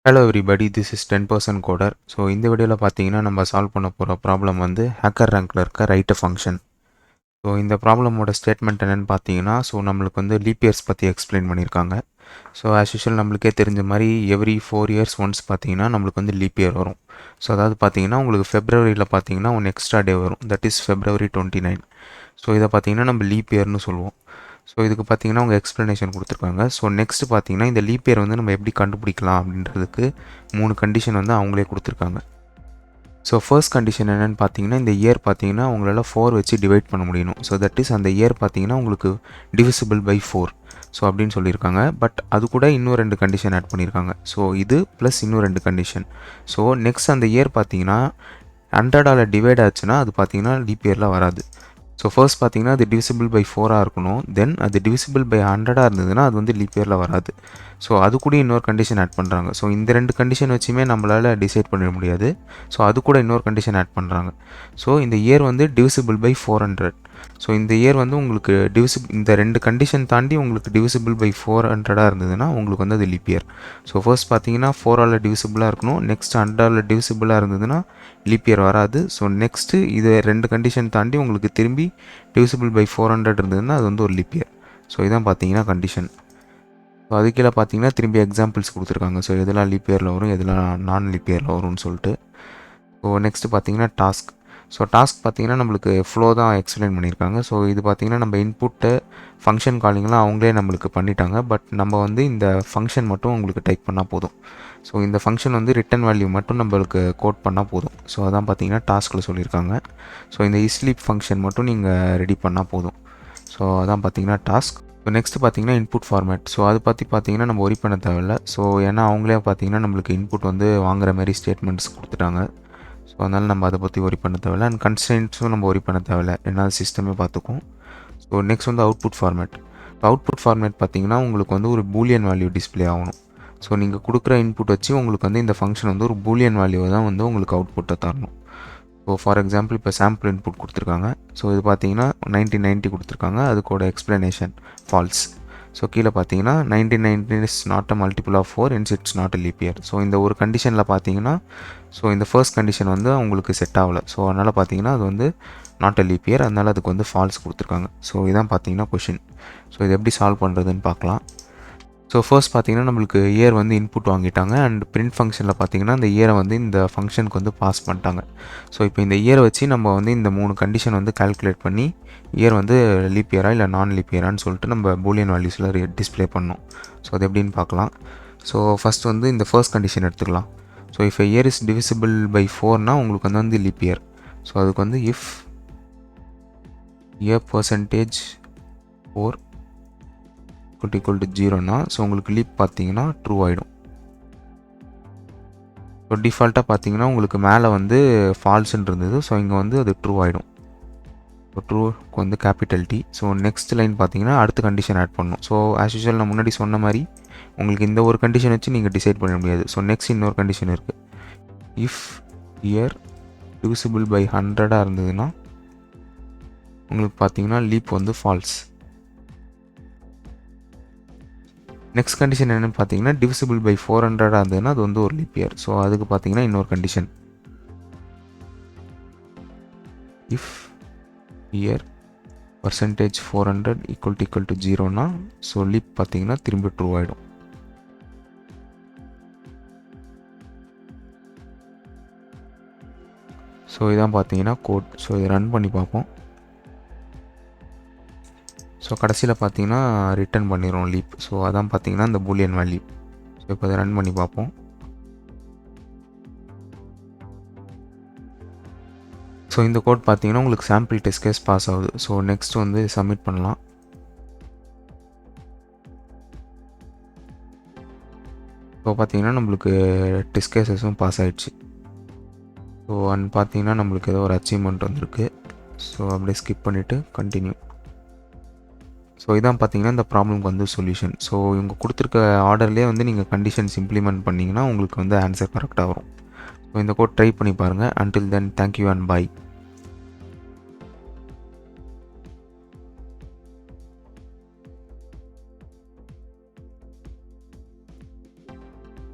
Hello everybody, this is 10% coder. So இந்த வீடியோவில் பார்த்தீங்கன்னா நம்ம சால்வ் பண்ண போகிற ப்ராப்ளம் வந்து ஹேக்கர் ரேங்க்கில் இருக்க ரைட் ஃபங்க்ஷன். ஸோ இந்த ப்ராப்ளமோட ஸ்டேட்மெண்ட் என்னென்னு பார்த்தீங்கன்னா, நம்மளுக்கு வந்து லீப் இயர்ஸ் பற்றி எக்ஸ்பிளைன் பண்ணியிருக்காங்க. ஸோ ஆஸ் யூஷுவல் நம்மளுக்கே தெரிஞ்ச மாதிரி எவ்ரி 4 years ஒன்ஸ் பார்த்தீங்கன்னா நம்மளுக்கு வந்து லீப் இயர் வரும். ஸோ அதாவது பார்த்தீங்கன்னா உங்களுக்கு ஃபெப்ரவரியில் பார்த்தீங்கன்னா ஒன்று எக்ஸ்ட்ரா டே வரும், தட் இஸ் February 29. ஸோ இதை பார்த்தீங்கன்னா நம்ம லீப் இயர்னு சொல்லுவோம். ஸோ இதுக்கு பார்த்தீங்கன்னா அவங்க எக்ஸ்ப்ளனேஷன் கொடுத்துருக்காங்க. ஸோ நெக்ஸ்ட் பார்த்தீங்கன்னா இந்த லீப் இயர் வந்து நம்ம எப்படி கண்டுபிடிக்கலாம் அப்படின்றதுக்கு 3 கண்டிஷன் வந்து அவங்களே கொடுத்துருக்காங்க. ஸோ ஃபர்ஸ்ட் கண்டிஷன் என்னென்னு பார்த்தீங்கன்னா, இந்த இயர் பார்த்தீங்கன்னா உங்களால் 4 வச்சு டிவைட் பண்ண முடியணும். ஸோ தட் இஸ் அந்த இயர் பார்த்தீங்கன்னா உங்களுக்கு டிவிசிபிள் பை 4 ஸோ அப்படின்னு சொல்லியிருக்காங்க. பட் அது கூட இன்னும் 2 கண்டிஷன் ஆட் பண்ணியிருக்காங்க. ஸோ இது ப்ளஸ் இன்னும் 2 கண்டிஷன். ஸோ நெக்ஸ்ட் அந்த இயர் பார்த்தீங்கன்னா 100ஆல் டிவைட் ஆச்சுன்னா அது பார்த்தீங்கன்னா லீப் இயரில் வராது. ஸோ ஃபர்ஸ்ட் பார்த்தீங்கன்னா அது டிவிசிபிள் பை 4ஆக இருக்கணும். தென் அது டிவிசிபிள் பை 100ஆக இருந்ததுன்னா அது வந்து லீப் இயரில் வராது. ஸோ அது கூட இன்னொரு கண்டிஷன் ஆட் பண்ணுறாங்க. ஸோ இந்த 2 கண்டிஷன் வச்சுமே நம்மளால் டிசைட் பண்ண முடியாது. ஸோ அது கூட இன்னொரு கண்டிஷன் ஆட் பண்ணுறாங்க. ஸோ இந்த இயர் வந்து டிவிசிபிள் பை 400. ஸோ இந்த இயர் வந்து உங்களுக்கு இந்த 2 கண்டிஷன் தாண்டி உங்களுக்கு டிவிசிபிள் பை 400ஆக இருந்ததுன்னா உங்களுக்கு வந்து அது லீப் இயர். ஸோ ஃபர்ஸ்ட் பார்த்தீங்கன்னா 4ஆல் டிவிசிபிளாக இருக்கணும். நெக்ஸ்ட் 100ஆல் டிவிசிபிளாக இருந்ததுன்னா லீப் இயர் வராது. ஸோ நெக்ஸ்ட்டு இது 2 கண்டிஷன் தாண்டி உங்களுக்கு திரும்பி டிவிசிபிள் பை 400 இருந்ததுன்னா அது வந்து ஒரு லீப் இயர். ஸோ இதான் பார்த்தீங்கன்னா கண்டிஷன். ஸோ அது கீழே பார்த்தீங்கன்னா திரும்பி எக்ஸாம்பிள்ஸ் கொடுத்துருக்காங்க. ஸோ எதெல்லாம் லீப் இயரில் வரும், எதெல்லாம் நான் லீப் இயரில் வரும்னு சொல்லிட்டு. ஸோ நெக்ஸ்ட்டு பார்த்தீங்கன்னா டாஸ்க். ஸோ டாஸ்க் பார்த்தீங்கன்னா நம்மளுக்கு ஃப்ளோ தான் எக்ஸ்பிளைன் பண்ணியிருக்காங்க. ஸோ இது பார்த்தீங்கன்னா நம்ம இன்புட்டு ஃபங்க்ஷன் காலிங்லாம் அவங்களே நம்மளுக்கு பண்ணிட்டாங்க. பட் நம்ம வந்து இந்த ஃபங்க்ஷன் மட்டும் உங்களுக்கு டைப் பண்ணால் போதும். ஸோ இந்த ஃபங்க்ஷன் வந்து ரிட்டன் வேல்யூ மட்டும் நம்மளுக்கு கோட் பண்ணால் போதும். ஸோ அதான் பார்த்தீங்கன்னா டாஸ்கில் சொல்லியிருக்காங்க. ஸோ இந்த இஸ்லீப் ஃபங்க்ஷன் மட்டும் நீங்கள் ரெடி பண்ணால் போதும். ஸோ அதான் பார்த்தீங்கன்னா டாஸ்க். ஸோ நெக்ஸ்ட்டு பார்த்தீங்கன்னா இன்புட் ஃபார்மேட். ஸோ அதை பற்றி பார்த்தீங்கன்னா நம்ம ஒரி பண்ண தேவையில்லை. ஸோ ஏன்னா அவங்களே பார்த்தீங்கன்னா நம்மளுக்கு இன்புட் வந்து வாங்குற மாதிரி ஸ்டேட்மெண்ட்ஸ் கொடுத்துட்டாங்க. ஸோ அதனால் நம்ம அதை பற்றி ஒரி பண்ண தேவையில்லை. அண்ட் கன்ஸ்டன்ட்ஸும் நம்ம ஒரி பண்ண தேவையில்லை, ஏன்னா சிஸ்டமே பார்த்துக்கும். ஸோ நெக்ஸ்ட் வந்து அவுட்புட் ஃபார்மேட். அவுட்புட் ஃபார்மேட் பார்த்தீங்கன்னா உங்களுக்கு வந்து ஒரு பூலியன் வேல்யூ டிஸ்பிளே ஆகணும். ஸோ நீங்கள் கொடுக்குற இன்புட் வச்சு உங்களுக்கு வந்து இந்த ஃபங்க்ஷன் வந்து ஒரு பூலியன் வேல்யூவை தான் வந்து உங்களுக்கு அவுட்புட்டை தரணும். ஸோ ஃபார் எக்ஸாம்பிள் இப்போ சாம்பிள் இன்புட் கொடுத்துருக்காங்க. ஸோ இது பார்த்தீங்கன்னா 1990 கொடுத்துருக்காங்க. அதுக்கோட எக்ஸ்ப்ளனேஷன் ஃபால்ஸ். ஸோ கீழே பார்த்தீங்கன்னா 1990 is not a multiple of 4 இன்ஸ் it's not a leap year. So இந்த ஒரு கண்டிஷனில் பார்த்தீங்கன்னா இந்த ஃபர்ஸ்ட் கண்டிஷன் வந்து அவங்களுக்கு செட் ஆகலை. ஸோ அதனால் பார்த்தீங்கன்னா அது வந்து நாட் அ லீப் இயர், அதனால் அதுக்கு வந்து ஃபால்ஸ் கொடுத்துருக்காங்க. ஸோ இதான் பார்த்தீங்கன்னா கொஷின். ஸோ இது எப்படி சால்வ் பண்ணுறதுன்னு பார்க்கலாம். ஸோ ஃபர்ஸ்ட் பார்த்தீங்கன்னா நம்மளுக்கு இயர் வந்து இன்புட் வாங்கிட்டாங்க. அண்ட் பிரிண்ட் ஃபங்க்ஷனில் பார்த்தீங்கன்னா இந்த இயரை வந்து இந்த ஃபங்க்ஷனுக்கு வந்து பாஸ் பண்ணிட்டாங்க. ஸோ இப்போ இந்த இயரை வச்சு நம்ம வந்து இந்த 3 கண்டிஷன் வந்து கால்குலேட் பண்ணி இயர் வந்து லீப் இயரா இல்லை நான் லீப் இயரான்னு சொல்லிட்டு நம்ம பூலியன் வேல்யூஸில் டிஸ்பிளே பண்ணோம். ஸோ அது எப்படின்னு பார்க்கலாம். ஸோ ஃபஸ்ட் வந்து இந்த ஃபர்ஸ்ட் கண்டிஷன் எடுத்துக்கலாம். So if year is divisible by 4னா உங்களுக்கு வந்து லீப் இயர். ஸோ அதுக்கு வந்து if year percentage 4 equal to 0னா ஸோ உங்களுக்கு லீப் பார்த்தீங்கன்னா ட்ரூ ஆகிடும். ஸோ டிஃபால்ட்டாக பார்த்தீங்கன்னா உங்களுக்கு மேலே வந்து ஃபால்ஸ்ன்னு இருந்தது. ஸோ இங்கே வந்து அது ட்ரூ ஆகிடும். ஸோ ட்ரூக்கு வந்து capital T. So next line பார்த்தீங்கன்னா அடுத்த கண்டிஷன் ஆட் பண்ணணும். ஸோ ஆஸ் யூஷுவல் நான் முன்னாடி சொன்ன மாதிரி உங்களுக்கு இந்த ஒரு கண்டிஷன் வச்சு நீங்கள் டிசைட் பண்ண முடியாது. ஸோ நெக்ஸ்ட் இன்னொரு கண்டிஷன் இருக்குது. இஃப் இயர் டிவிசிபிள் பை 100ஆக இருந்ததுன்னா உங்களுக்கு பார்த்தீங்கன்னா லீப் வந்து ஃபால்ஸ். நெக்ஸ்ட் கண்டிஷன் என்னென்னு பார்த்தீங்கன்னா டிவிசிபிள் பை 400ஆக இருந்ததுன்னா அது வந்து ஒரு லீப் இயர். ஸோ அதுக்கு பார்த்தீங்கன்னா இன்னொரு condition if year percentage 400 equal to 0னா ஸோ லீப் பார்த்தீங்கன்னா திரும்பி ட்ரூ ஆகிடும். ஸோ இதான் பார்த்தீங்கன்னா கோட். ஸோ இதை ரன் பண்ணி பார்ப்போம். ஸோ கடைசியில் பார்த்தீங்கன்னா ரிட்டர்ன் பண்ணிடுறோம் லீப். ஸோ அதான் பார்த்தீங்கன்னா இந்த பூலியன் வேல்யூ. ஸோ இப்போ அதை ரன் பண்ணி பார்ப்போம். ஸோ இந்த கோட் பார்த்தீங்கன்னா உங்களுக்கு சாம்பிள் டெஸ்ட் கேஸ் பாஸ் ஆகுது. ஸோ நெக்ஸ்ட் வந்து சப்மிட் பண்ணலாம். ஸோ பார்த்தீங்கன்னா நம்மளுக்கு டெஸ்ட் கேஸஸும் பாஸ் ஆகிடுச்சு. ஸோ அண்ட் பார்த்தீங்கன்னா நம்மளுக்கு ஏதோ ஒரு அச்சீவ்மெண்ட் வந்திருக்கு. ஸோ அப்படியே ஸ்கிப் பண்ணிவிட்டு கண்டினியூ. ஸோ இதான் பார்த்தீங்கன்னா இந்த ப்ராப்ளம்க்கு வந்து சொல்யூஷன். ஸோ இவங்க கொடுத்துருக்க ஆர்டர்லேயே வந்து நீங்கள் கண்டிஷன்ஸ் இம்ப்ளிமெண்ட் பண்ணிங்கன்னா உங்களுக்கு வந்து ஆன்சர் கரெக்டாக வரும். ஸோ இந்த கோட் ட்ரை பண்ணி பாருங்கள். Until then thank you and by.